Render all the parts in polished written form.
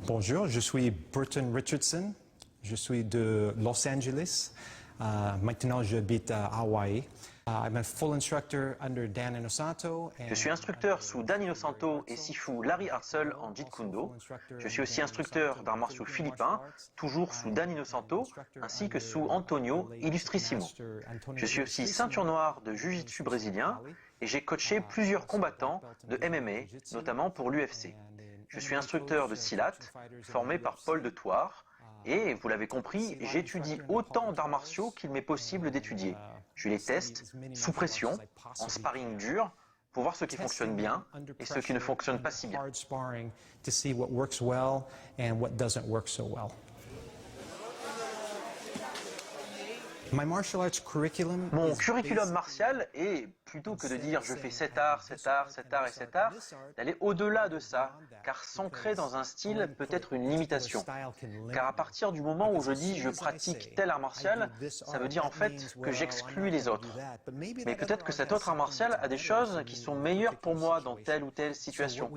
Bonjour, je suis Burton Richardson, je suis de Los Angeles. Maintenant, j'habite à Hawaï. I'm a full instructor under Dan Inosanto. Je suis instructeur sous Dan Inosanto et Sifu Larry Hartzell en Jeet Kune Do. Je suis aussi instructeur d'arts martiaux philippins, toujours sous Dan Inosanto, ainsi que sous Antonio Illustrissimo. Je suis aussi ceinture noire de Jiu-Jitsu brésilien et j'ai coaché plusieurs combattants de MMA, notamment pour l'UFC. Je suis instructeur de Silat, formé par Paul de Thouars, et, vous l'avez compris, j'étudie autant d'arts martiaux qu'il m'est possible d'étudier. Je les teste sous pression, en sparring dur, pour voir ce qui fonctionne bien et ce qui ne fonctionne pas si bien. Mon curriculum martial est, plutôt que de dire je fais cet art, cet art, cet art et cet art, d'aller au-delà de ça, car s'ancrer dans un style peut être une limitation. Car à partir du moment où je dis je pratique tel art martial, ça veut dire en fait que j'exclus les autres. Mais peut-être que cet autre art martial a des choses qui sont meilleures pour moi dans telle ou telle situation.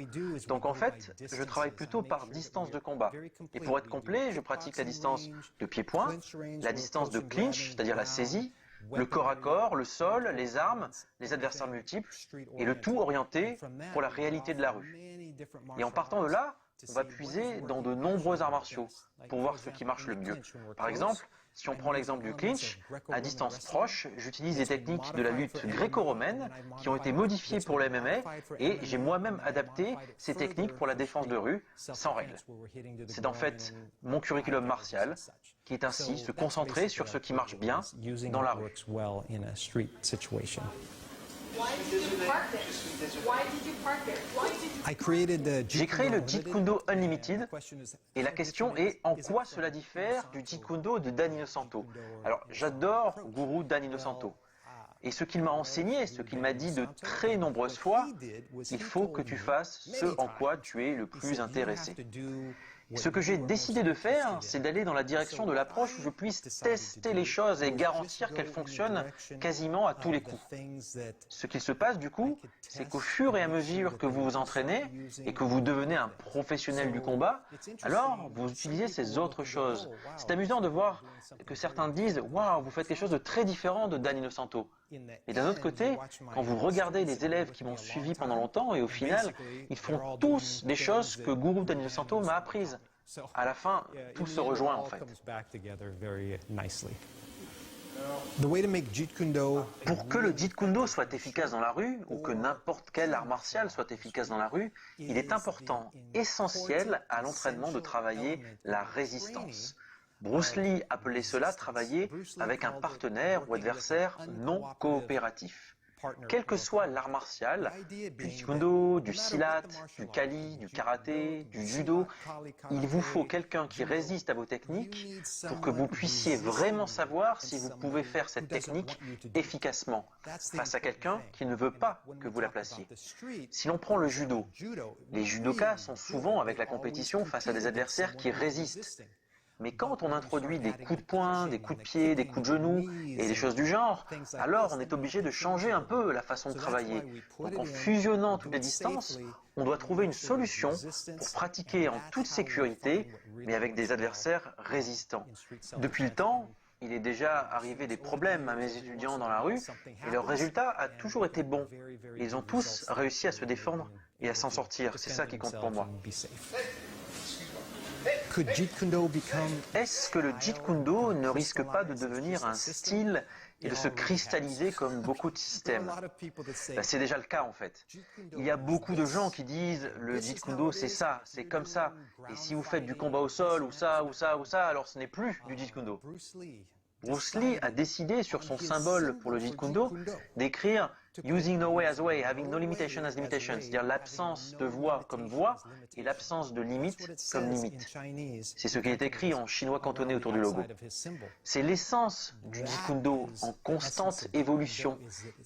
Donc en fait, je travaille plutôt par distance de combat. Et pour être complet, je pratique la distance de pied-point, la distance de clinch, c'est-à-dire la saisie, le corps à corps, le sol, les armes, les adversaires multiples, et le tout orienté pour la réalité de la rue. Et en partant de là, on va puiser dans de nombreux arts martiaux pour voir ce qui marche le mieux. Par exemple, si on prend l'exemple du clinch, à distance proche, j'utilise des techniques de la lutte gréco-romaine qui ont été modifiées pour le MMA et j'ai moi-même adapté ces techniques pour la défense de rue sans règles. C'est en fait mon curriculum martial qui est ainsi se concentrer sur ce qui marche bien dans la rue. J'ai créé le Jeet Kune Do Unlimited et la question est en quoi cela diffère du Jeet Kune Do de Dan Inosanto. Alors j'adore Guru Dan Inosanto et ce qu'il m'a enseigné, ce qu'il m'a dit de très nombreuses fois, il faut que tu fasses ce en quoi tu es le plus intéressé. Et ce que j'ai décidé de faire, c'est d'aller dans la direction de l'approche où je puisse tester les choses et garantir qu'elles fonctionnent quasiment à tous les coups. Ce qu'il se passe du coup, c'est qu'au fur et à mesure que vous vous entraînez et que vous devenez un professionnel du combat, alors vous utilisez ces autres choses. C'est amusant de voir que certains disent « Waouh, vous faites quelque chose de très différent de Dan Inosanto ». Et d'un autre côté, quand vous regardez les élèves qui m'ont suivi pendant longtemps et au final, ils font tous des choses que Guru Dan Inosanto m'a apprises. À la fin, tout se rejoint en fait. Pour que le Jeet Kune Do soit efficace dans la rue, ou que n'importe quel art martial soit efficace dans la rue, il est important, essentiel à l'entraînement de travailler la résistance. Bruce Lee appelait cela travailler avec un partenaire ou adversaire non coopératif. Quel que soit l'art martial, du Jeet Kune Do, du Silat, du Kali, du Karaté, du Judo, il vous faut quelqu'un qui résiste à vos techniques pour que vous puissiez vraiment savoir si vous pouvez faire cette technique efficacement face à quelqu'un qui ne veut pas que vous la placiez. Si l'on prend le Judo, les judokas sont souvent avec la compétition face à des adversaires qui résistent. Mais quand on introduit des coups de poing, des coups de pied, des coups de genoux et des choses du genre, alors on est obligé de changer un peu la façon de travailler. Donc en fusionnant toutes les distances, on doit trouver une solution pour pratiquer en toute sécurité, mais avec des adversaires résistants. Depuis le temps, il est déjà arrivé des problèmes à mes étudiants dans la rue et leur résultat a toujours été bon. Ils ont tous réussi à se défendre et à s'en sortir. C'est ça qui compte pour moi. Est-ce que le Jeet Kune Do ne risque pas de devenir un style et de se cristalliser comme beaucoup de systèmes? C'est déjà le cas en fait. Il y a beaucoup de gens qui disent le Jeet Kune Do c'est ça, c'est comme ça. Et si vous faites du combat au sol ou ça ou ça ou ça, alors ce n'est plus du Jeet Kune Do. Bruce Lee a décidé sur son symbole pour le Jeet Kune Do d'écrire « Using no way as way, having no limitation as limitation », c'est-à-dire l'absence de voie comme voie et l'absence de limite comme limite. C'est ce qui est écrit en chinois cantonais autour du logo. C'est l'essence du Jeet Kune Do en constante évolution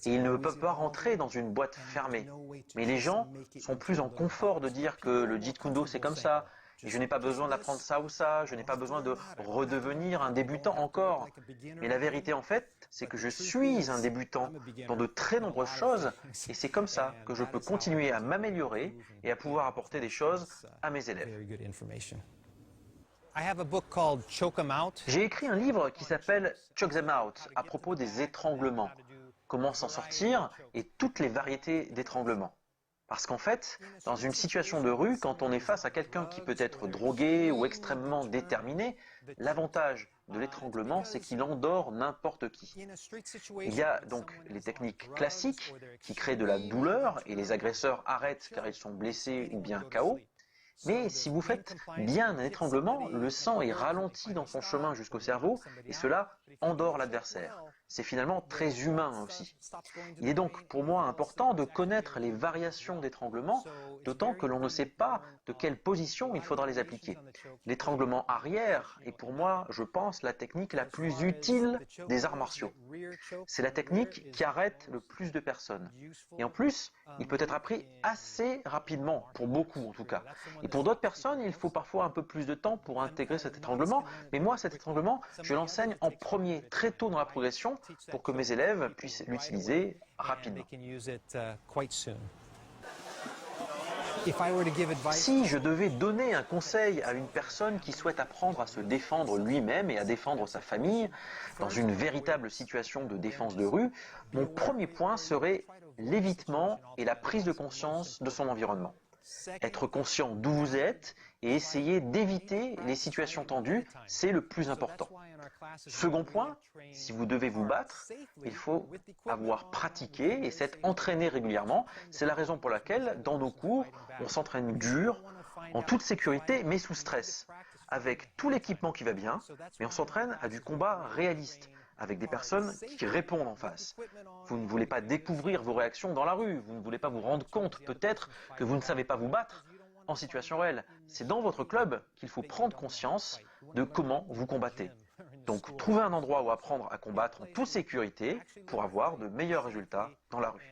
et il ne peut pas rentrer dans une boîte fermée. Mais les gens sont plus en confort de dire que le Jeet Kune Do c'est comme ça, Je n'ai pas besoin d'apprendre ça ou ça, je n'ai pas besoin de redevenir un débutant encore. Mais la vérité en fait, c'est que je suis un débutant dans de très nombreuses choses et c'est comme ça que je peux continuer à m'améliorer et à pouvoir apporter des choses à mes élèves. J'ai écrit un livre qui s'appelle Choke Them Out à propos des étranglements, comment s'en sortir et toutes les variétés d'étranglements. Parce qu'en fait, dans une situation de rue, quand on est face à quelqu'un qui peut être drogué ou extrêmement déterminé, l'avantage de l'étranglement, c'est qu'il endort n'importe qui. Il y a donc les techniques classiques qui créent de la douleur et les agresseurs arrêtent car ils sont blessés ou bien KO. Mais si vous faites bien un étranglement, le sang est ralenti dans son chemin jusqu'au cerveau et cela endort l'adversaire. C'est finalement très humain aussi. Il est donc pour moi important de connaître les variations d'étranglement, d'autant que l'on ne sait pas de quelle position il faudra les appliquer. L'étranglement arrière est pour moi, je pense, la technique la plus utile des arts martiaux. C'est la technique qui arrête le plus de personnes. Et en plus, il peut être appris assez rapidement, pour beaucoup en tout cas. Et pour d'autres personnes, il faut parfois un peu plus de temps pour intégrer cet étranglement. Mais moi, cet étranglement, je l'enseigne en premier, très tôt dans la progression, pour que mes élèves puissent l'utiliser rapidement. Si je devais donner un conseil à une personne qui souhaite apprendre à se défendre lui-même et à défendre sa famille dans une véritable situation de défense de rue, mon premier point serait l'évitement et la prise de conscience de son environnement. Être conscient d'où vous êtes et essayer d'éviter les situations tendues, c'est le plus important. Second point, si vous devez vous battre, il faut avoir pratiqué et s'être entraîné régulièrement. C'est la raison pour laquelle, dans nos cours, on s'entraîne dur, en toute sécurité, mais sous stress, avec tout l'équipement qui va bien, mais on s'entraîne à du combat réaliste, avec des personnes qui répondent en face. Vous ne voulez pas découvrir vos réactions dans la rue, vous ne voulez pas vous rendre compte peut-être que vous ne savez pas vous battre en situation réelle. C'est dans votre club qu'il faut prendre conscience de comment vous combattez. Donc, trouvez un endroit où apprendre à combattre en toute sécurité pour avoir de meilleurs résultats dans la rue.